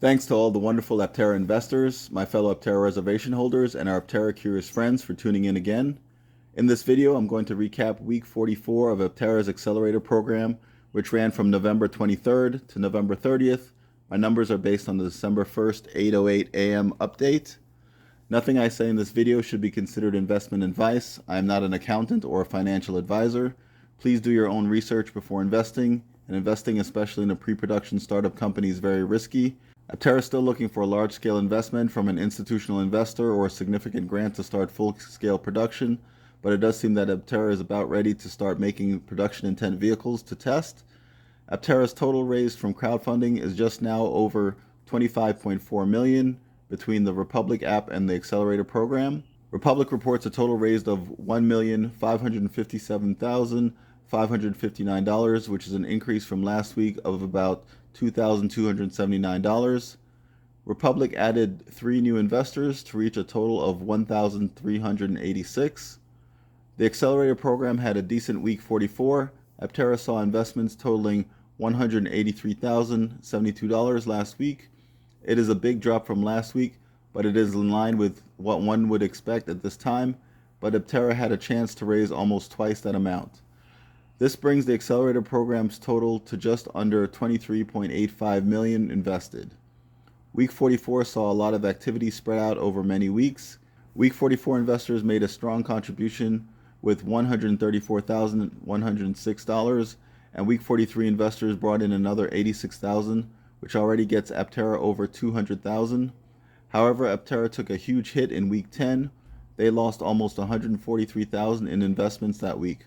Thanks to all the wonderful Aptera investors, my fellow Aptera reservation holders, and our Aptera curious friends for tuning in again. In this video, I'm going to recap week 44 of Aptera's Accelerator Program, which ran from November 23rd to November 30th. My numbers are based on the December 1st, 8:08 a.m. update. Nothing I say in this video should be considered investment advice. I am not an accountant or a financial advisor. Please do your own research before investing, and investing, especially in a pre-production startup company, is very risky. Aptera is still looking for a large-scale investment from an institutional investor or a significant grant to start full-scale production, but it does seem that Aptera is about ready to start making production-intent vehicles to test. Aptera's total raised from crowdfunding is just now over $25.4 million between the Republic app and the Accelerator program. Republic reports a total raised of $1,557,559, which is an increase from last week of about $2,279. Republic added 3 new investors to reach a total of 1,386. The Accelerator program had a decent week 44. Aptera saw investments totaling $183,072 last week. It is a big drop from last week, but it is in line with what one would expect at this time, but Aptera had a chance to raise almost twice that amount. This brings the Accelerator program's total to just under $23.85 million invested. Week 44 saw a lot of activity spread out over many weeks. Week 44 investors made a strong contribution with $134,106, and week 43 investors brought in another $86,000, which already gets Aptera over $200,000. However, Aptera took a huge hit in week 10. They lost almost $143,000 in investments that week.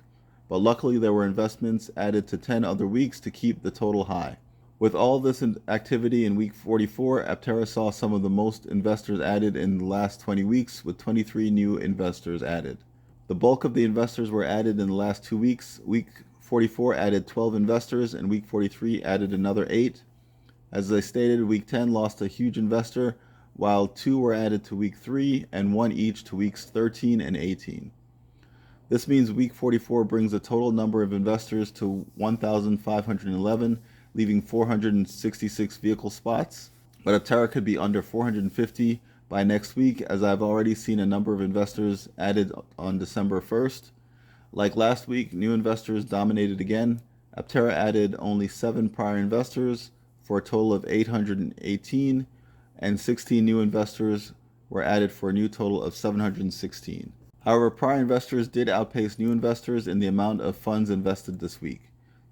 But luckily there were investments added to 10 other weeks to keep the total high. With all this activity in week 44, Aptera saw some of the most investors added in the last 20 weeks, with 23 new investors added. The bulk of the investors were added in the last 2 weeks. Week 44 added 12 investors, and week 43 added another 8. As I stated, week 10 lost a huge investor, while 2 were added to week 3 and 1 each to weeks 13 and 18. This means week 44 brings the total number of investors to 1,511, leaving 466 vehicle spots. But Aptera could be under 450 by next week, as I've already seen a number of investors added on December 1st. Like last week, new investors dominated again. Aptera added only 7 prior investors for a total of 818, and 16 new investors were added for a new total of 716. However, prior investors did outpace new investors in the amount of funds invested this week.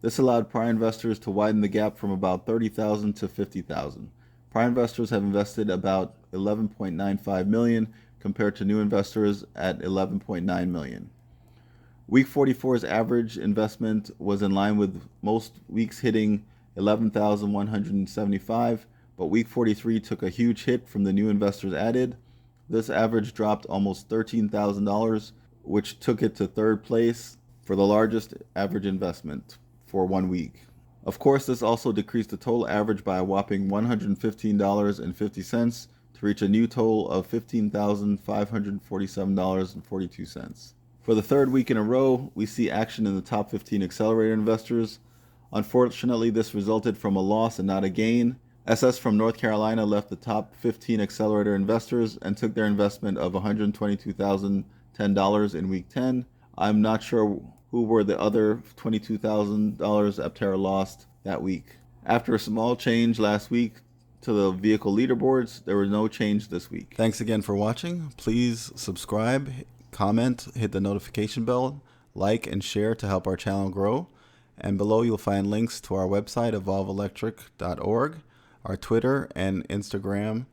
This allowed prior investors to widen the gap from about $30,000 to $50,000. Prior investors have invested about $11.95 million compared to new investors at $11.9 million. Week 44's average investment was in line with most weeks, hitting $11,175, but week 43 took a huge hit from the new investors added. This average dropped almost $13,000, which took it to 3rd place for the largest average investment for 1 week. Of course, this also decreased the total average by a whopping $115.50 to reach a new total of $15,547.42. For the 3rd week in a row, we see action in the top 15 Accelerator investors. Unfortunately, this resulted from a loss and not a gain. SS from North Carolina left the top 15 Accelerator investors and took their investment of $122,010 in week 10. I'm not sure who were the other $22,000 Aptera lost that week. After a small change last week to the Vehicle Leaderboards, there was no change this week. Thanks again for watching. Please subscribe, comment, hit the notification bell, like and share to help our channel grow. And below you'll find links to our website, Evolv-Electric.org, our Twitter and Instagram